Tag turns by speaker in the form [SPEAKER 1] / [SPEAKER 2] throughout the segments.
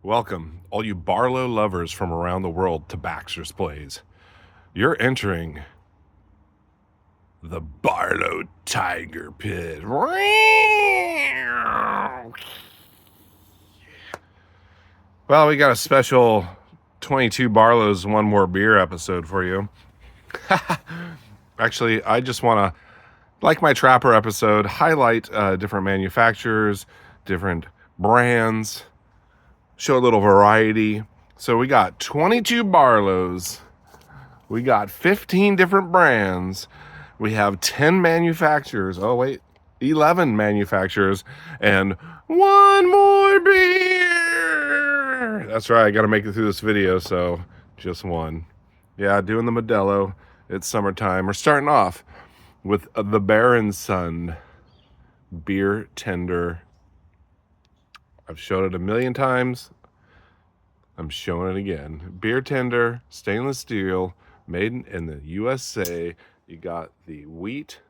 [SPEAKER 1] Welcome, all you Barlow lovers from around the world, to Baxter's Plays. You're entering the Barlow Tiger Pit. Well, we got a special 22 Barlows, one more beer episode for you. Actually, I just want to, like my Trapper episode, highlight different manufacturers, different brands, show a little variety. So we got 22 Barlows. We got 15 different brands. We have 10 manufacturers. Oh, wait, 11 manufacturers. And one more beer. That's right. I got to make it through this video. So just one. Yeah, doing the Modelo. It's summertime. We're starting off with the Byron beer tender. I've showed it a million times. I'm showing it again. Beer tender, stainless steel, made in the USA. You got the wheat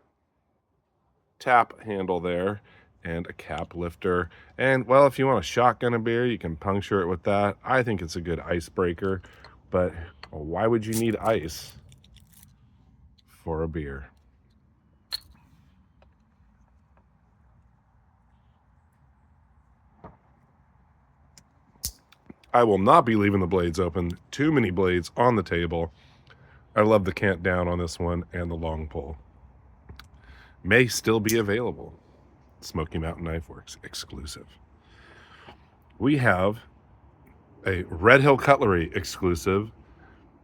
[SPEAKER 1] tap handle there and a cap lifter. And, well, if you want a shotgun a beer, you can puncture it with that. I think it's a good icebreaker. But why would you need ice for a beer? I will not be leaving the blades open. Too many blades on the table. I love the cant down on this one and the long pull. May still be available. Smoky Mountain Knife Works exclusive. We have a Red Hill Cutlery exclusive,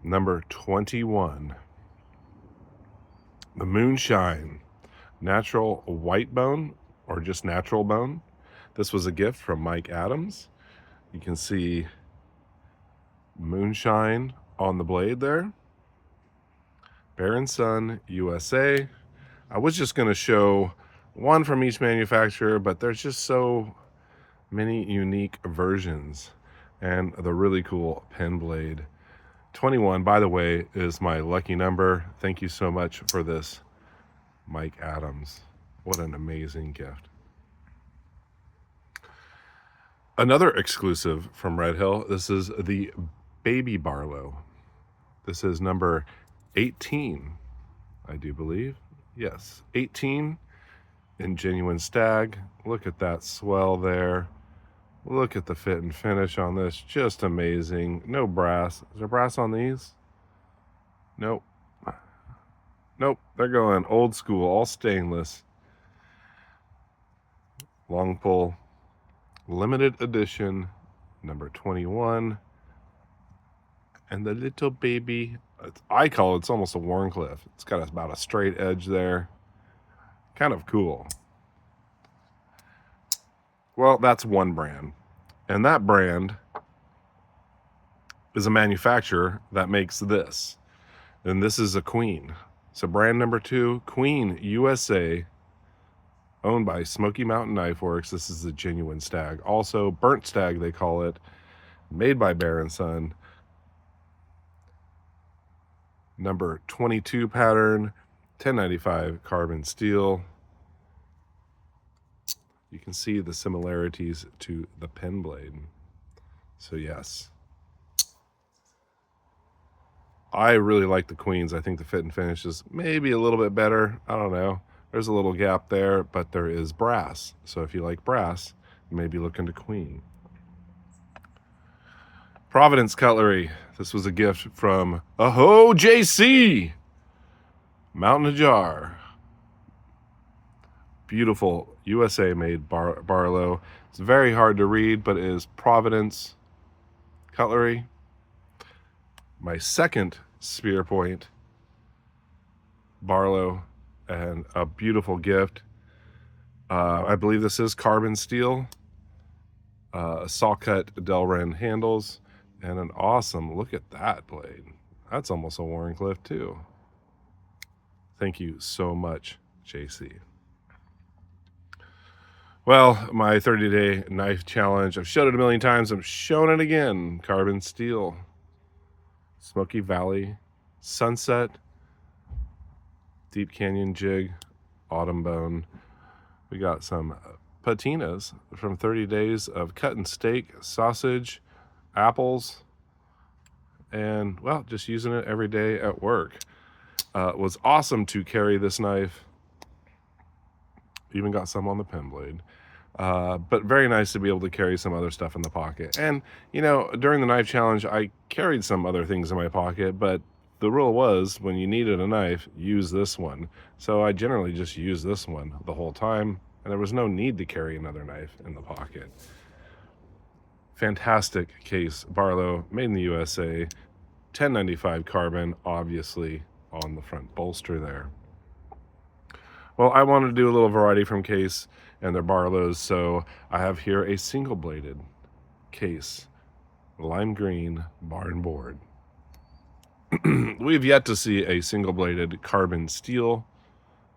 [SPEAKER 1] number 21. The Moonshine natural white bone, or just natural bone. This was a gift from Mike Adams. You can see Moonshine on the blade there. ByronK, USA. I was just going to show one from each manufacturer, but there's just so many unique versions. And the really cool pen blade. 21, by the way, is my lucky number. Thank you so much for this, Mike Adams. What an amazing gift. Another exclusive from Red Hill. This is the Baby Barlow. This is number 18, I do believe. Yes, 18 in genuine Stag. Look at that swell there. Look at the fit and finish on this. Just amazing. No brass. Is there brass on these? Nope. Nope. They're going old school, all stainless. Long pull. Limited edition, number 21. And the little baby, I call it, it's almost a Warncliffe. It's got about a straight edge there. Kind of cool. Well, that's one brand. And that brand is a manufacturer that makes this. And this is a Queen. So brand number 2, Queen USA, owned by Smoky Mountain Knife Works. This is the genuine Stag. Also, burnt Stag, they call it. Made by ByronK. Number 22 pattern, 1095 carbon steel. You can see the similarities to the pen blade. So yes, I really like the Queens. I think the fit and finish is maybe a little bit better. I don't know. There's a little gap there, but there is brass. So if you like brass, you may be looking to Queen. Providence Cutlery. This was a gift from Aho JC. Mountain Ajar. Beautiful USA made Barlow. It's very hard to read, but it is Providence Cutlery. My second spear point Barlow, and a beautiful gift. I believe this is carbon steel. Saw cut Delrin handles, and an awesome, look at that blade. That's almost a Warncliffe too. Thank you so much, JC. Well, my 30-day knife challenge, I've showed it a million times. I'm showing it again. Carbon steel. Smoky Valley. Sunset. Deep Canyon Jig. Autumn Bone. We got some patinas from 30 days of cut and steak sausage apples, and well, just using it every day at work. It was awesome to carry this knife. Even got some on the pen blade. But very nice to be able to carry some other stuff in the pocket. And, you know, during the knife challenge, I carried some other things in my pocket, but the rule was when you needed a knife, use this one. So I generally just used this one the whole time, and there was no need to carry another knife in the pocket. Fantastic case, Barlow, made in the USA, 1095 carbon, obviously on the front bolster there. Well, I wanted to do a little variety from case and their Barlows, so I have here a single-bladed case, lime green barn board. We've yet to see a single-bladed carbon steel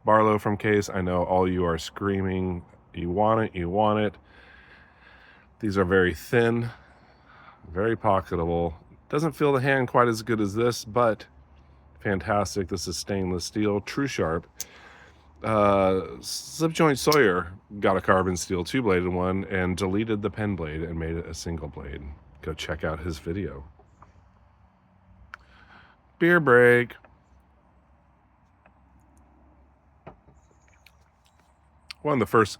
[SPEAKER 1] Barlow from case. I know all you are screaming, you want it, you want it. These are very thin, very pocketable. Doesn't feel the hand quite as good as this, but fantastic. This is stainless steel, true sharp. Slip Joint Sawyer got a carbon steel 2-bladed one and deleted the pen blade and made it a single blade. Go check out his video. Beer break. One of the first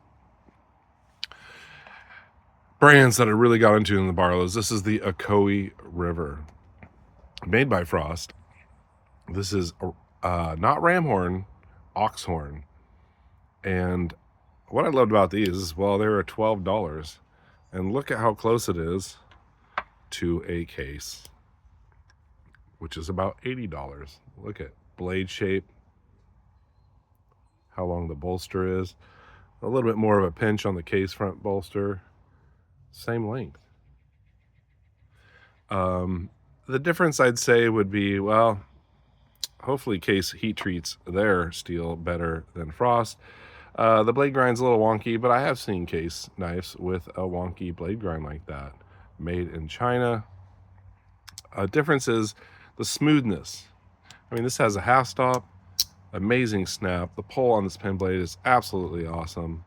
[SPEAKER 1] brands that I really got into in the Barlows. This is the Ocoee River, made by Frost. This is not ramhorn, oxhorn. And what I loved about these is, well, they were $12. And look at how close it is to a case, which is about $80. Look at blade shape, how long the bolster is. A little bit more of a pinch on the case front bolster. Same length. The difference I'd say would be, well, hopefully case heat treats their steel better than Frost. The blade grind's a little wonky, but I have seen case knives with a wonky blade grind like that, made in China. Difference is the smoothness. I mean, this has a half stop, amazing snap. The pull on this pen blade is absolutely awesome,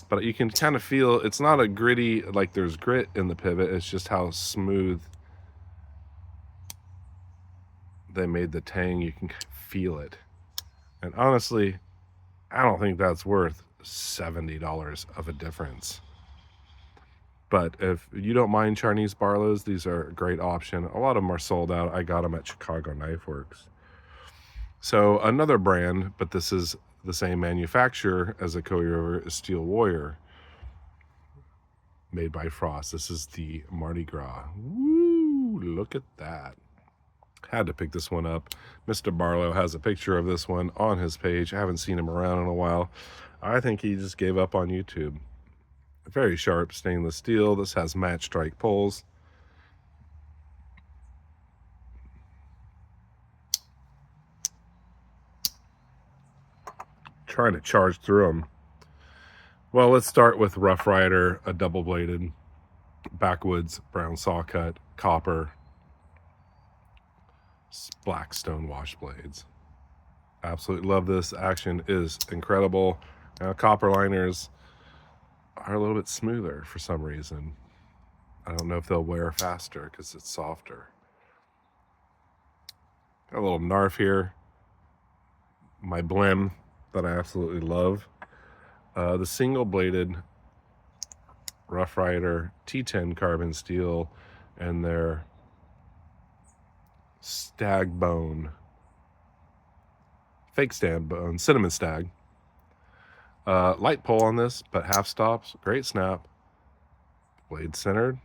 [SPEAKER 1] but you can kind of feel it's not a gritty, like there's grit in the pivot. It's just how smooth they made the tang. You can feel it. And honestly, I don't think that's worth $70 of a difference. But if you don't mind Chinese Barlows, these are a great option. A lot of them are sold out. I got them at Chicago Knife Works. So another brand, but this is the same manufacturer as the Ocoee River, is Steel Warrior, made by Frost. This is the Mardi Gras. Woo, look at that. Had to pick this one up. Mr. Barlow has a picture of this one on his page. I haven't seen him around in a while. I think he just gave up on YouTube. Very sharp stainless steel. This has match strike pulls. Trying to charge through them. Well, let's start with Rough Rider, a double-bladed, backwoods, brown saw cut, copper, black stone wash blades. Absolutely love this. Action is incredible. Now, copper liners are a little bit smoother for some reason. I don't know if they'll wear faster because it's softer. Got a little narf here. My blim that I absolutely love. The single-bladed Rough Rider T10 carbon steel and their Stag bone, fake stand bone, cinnamon stag. Light pull on this, but half stops, great snap, blade centered,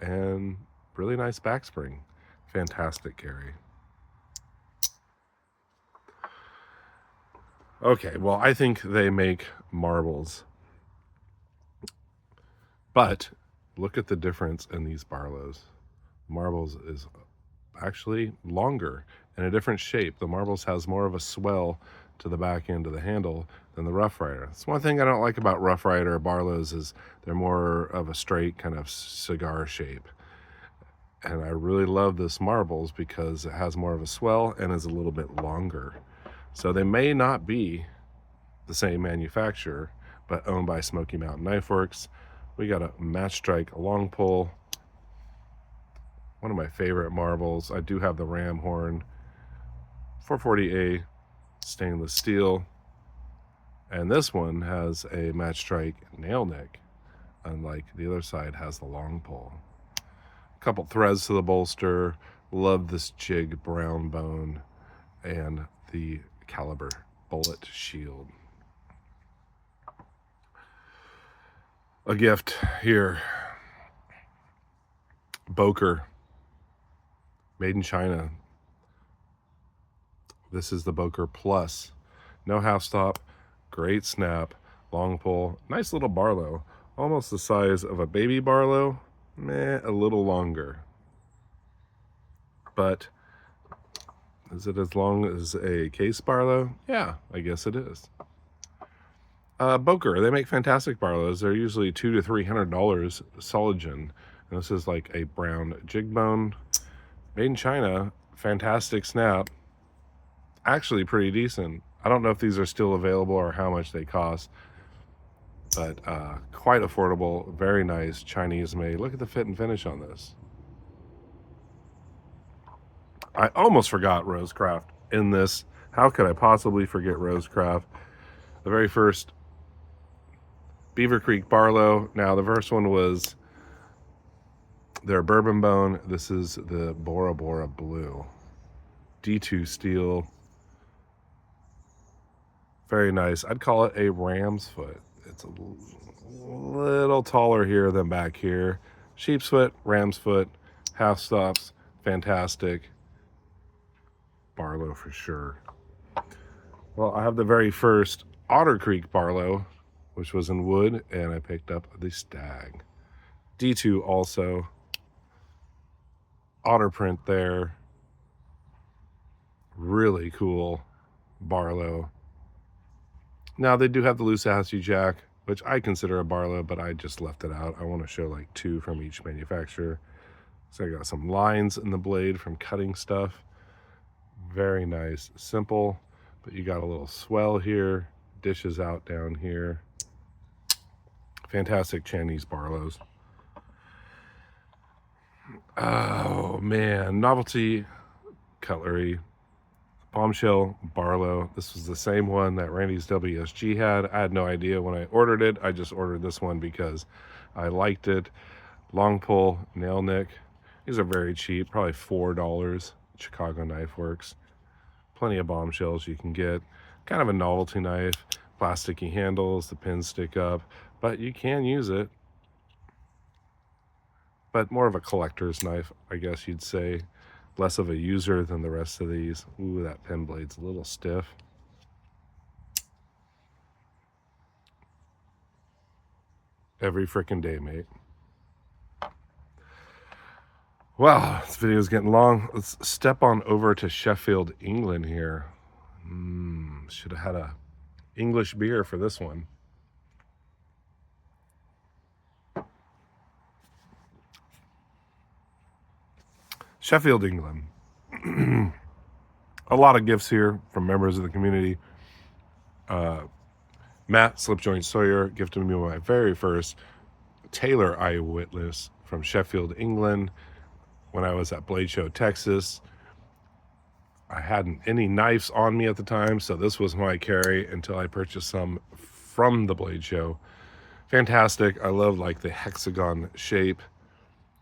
[SPEAKER 1] and really nice backspring. Fantastic carry. Okay, well, I think they make marbles, but look at the difference in these Barlows. Marbles is actually longer and a different shape. The Marbles has more of a swell to the back end of the handle than the Rough Rider. That's one thing I don't like about Rough Rider Barlows is they're more of a straight kind of cigar shape. And I really love this Marbles because it has more of a swell and is a little bit longer. So they may not be the same manufacturer, but owned by Smoky Mountain Knife Works. We got a match strike, a long pull, one of my favorite marbles. I do have the ram horn, 440A stainless steel, and this one has a match strike nail nick, unlike the other side has the long pull. A couple threads to the bolster. Love this jig brown bone and the caliber bullet shield. A gift here, Boker, made in China. This is the Boer Plus. No half stop, great snap, long pull, nice little Barlow, almost the size of a baby Barlow, a little longer. But is it as long as a case Barlow? Yeah, I guess it is. Boker, they make fantastic Barlows. They're usually $200 to $300 solid gin. And this is like a brown jig bone, made in China. Fantastic snap. Actually pretty decent. I don't know if these are still available or how much they cost, but quite affordable. Very nice, Chinese made. Look at the fit and finish on this. I almost forgot Rosecraft in this. How could I possibly forget Rosecraft? The very first Beaver Creek Barlow. Now the first one was their bourbon bone. This is the Bora Bora Blue. D2 steel. Very nice. I'd call it a ram's foot. It's a little taller here than back here. Sheep's foot, ram's foot, half stops, fantastic. Barlow for sure. Well, I have the very first Otter Creek Barlow, which was in wood, and I picked up the Stag. D2 also. Otter print there. Really cool Barlow. Now, they do have the loose Assy Jack, which I consider a Barlow, but I just left it out. I want to show like 2 from each manufacturer. So I got some lines in the blade from cutting stuff. Very nice. Simple, but you got a little swell here. Dishes out down here. Fantastic Chinese Barlows. Oh, man. Novelty Cutlery. Bombshell Barlow. This was the same one that Randy's WSG had. I had no idea when I ordered it. I just ordered this one because I liked it. Long pull, nail nick. These are very cheap, probably $4. Chicago Knife Works. Plenty of bombshells you can get. Kind of a novelty knife. Plasticky handles, the pins stick up, but you can use it. But more of a collector's knife, I guess you'd say. Less of a user than the rest of these. Ooh, that pen blade's a little stiff. Every frickin' day, mate. Well, this video's getting long. Let's step on over to Sheffield, England here. Should have had a English beer for this one. Sheffield, England. A lot of gifts here from members of the community. Matt Slipjoint Sawyer gifted me my very first Taylor Eyewitness from Sheffield, England, when I was at Blade Show, Texas. I hadn't any knives on me at the time, so this was my carry until I purchased some from the Blade Show. Fantastic. I love like the hexagon shape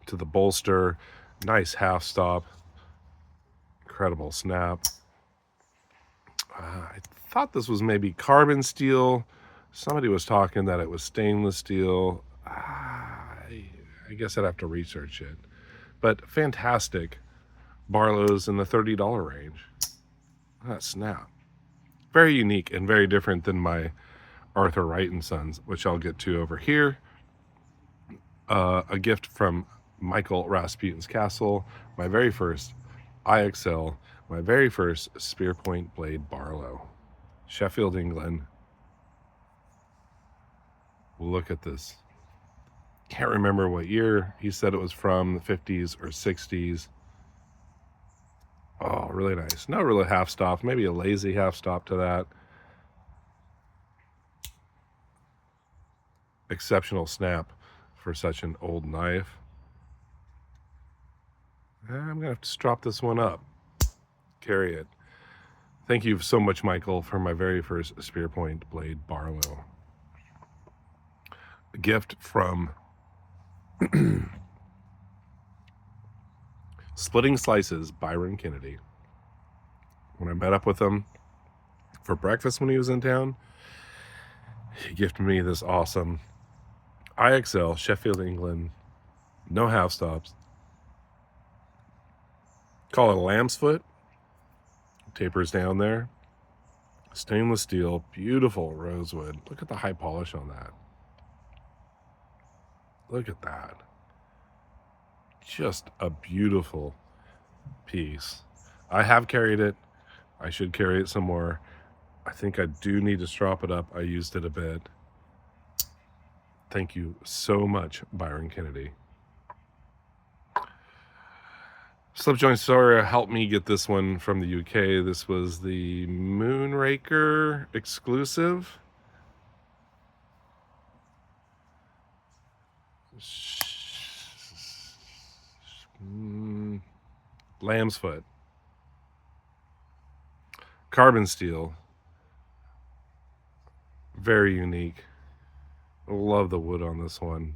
[SPEAKER 1] to the bolster. Nice half stop. Incredible snap. I thought this was maybe carbon steel. Somebody was talking that it was stainless steel. I guess I'd have to research it. But fantastic. Barlows in the $30 range. That snap. Very unique and very different than my Arthur Wright & Sons, which I'll get to over here. A gift from Michael Rasputin's Castle. My very first IXL. My very first spear point blade Barlow. Sheffield, England. Look at this. Can't remember what year. He said it was from the 50s or 60s. Oh, really nice. Not really half stop. Maybe a lazy half stop to that. Exceptional snap for such an old knife. I'm gonna have to strop this one up. Carry it. Thank you so much, Michael, for my very first spear point blade Barlow. A gift from Splitting Slices, Byron Kennedy. When I met up with him for breakfast when he was in town, he gifted me this awesome IXL Sheffield England, no half stops. Call it a lamb's foot. Tapers down there. Stainless steel, beautiful rosewood. Look at the high polish on that. Look at that. Just a beautiful piece. I have carried it. I should carry it some more. I think I do need to strop it up. I used it a bit. Thank you so much, Byron Kennedy. Slip Joint Sawyer helped me get this one from the UK. This was the Moonraker exclusive. Lamb's foot. Carbon steel. Very unique. Love the wood on this one.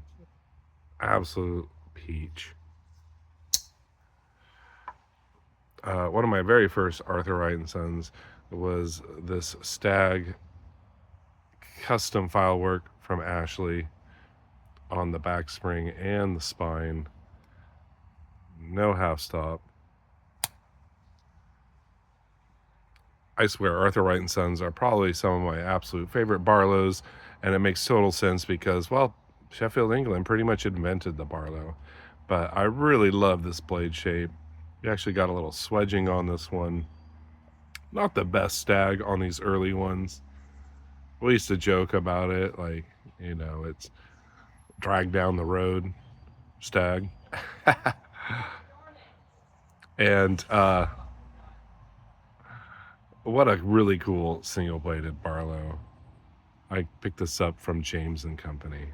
[SPEAKER 1] Absolute peach. One of my very first Arthur Wright & Sons was this Stag custom file work from Ashley on the back spring and the spine. No half stop. I swear Arthur Wright & Sons are probably some of my absolute favorite Barlows, and it makes total sense because, well, Sheffield England pretty much invented the Barlow. But I really love this blade shape. We actually got a little swedging on this one. Not the best Stag on these early ones. We used to joke about it, like, you know, it's drag down the road Stag. And what a really cool single-bladed Barlow. I picked this up from James and Company.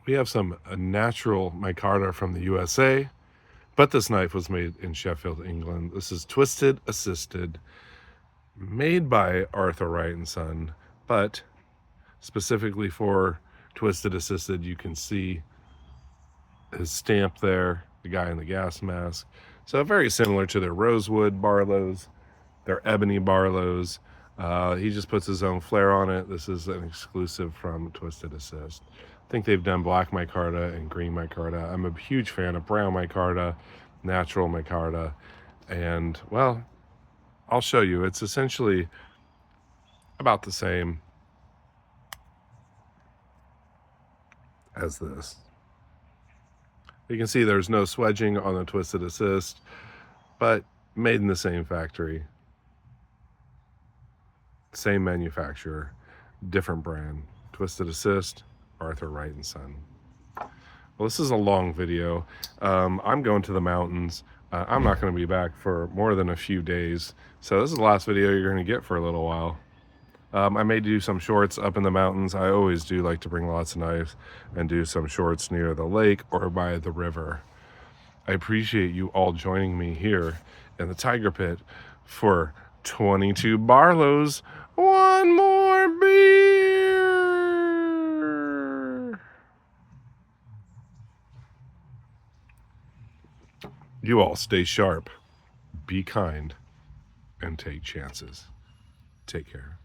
[SPEAKER 1] We have some natural micarta from the USA, but this knife was made in Sheffield, England. This is Twisted Assisted, made by Arthur Wright & Son, but specifically for Twisted Assisted, you can see his stamp there, the guy in the gas mask. So very similar to their rosewood Barlows, their ebony Barlows. He just puts his own flair on it. This is an exclusive from Twisted Assist. I think they've done black micarta and green micarta. I'm a huge fan of brown micarta, natural micarta, and, well, I'll show you. It's essentially about the same as this. You can see there's no swedging on the Twisted Assist, but made in the same factory. Same manufacturer, different brand. Twisted Assist, Arthur Wright & Son. Well, this is a long video. I'm going to the mountains. I'm not going to be back for more than a few days. So this is the last video you're going to get for a little while. I may do some shorts up in the mountains. I always do like to bring lots of knives and do some shorts near the lake or by the river. I appreciate you all joining me here in the Tiger Pit for 22 Barlows. One more beer. You all stay sharp, be kind, and take chances. Take care.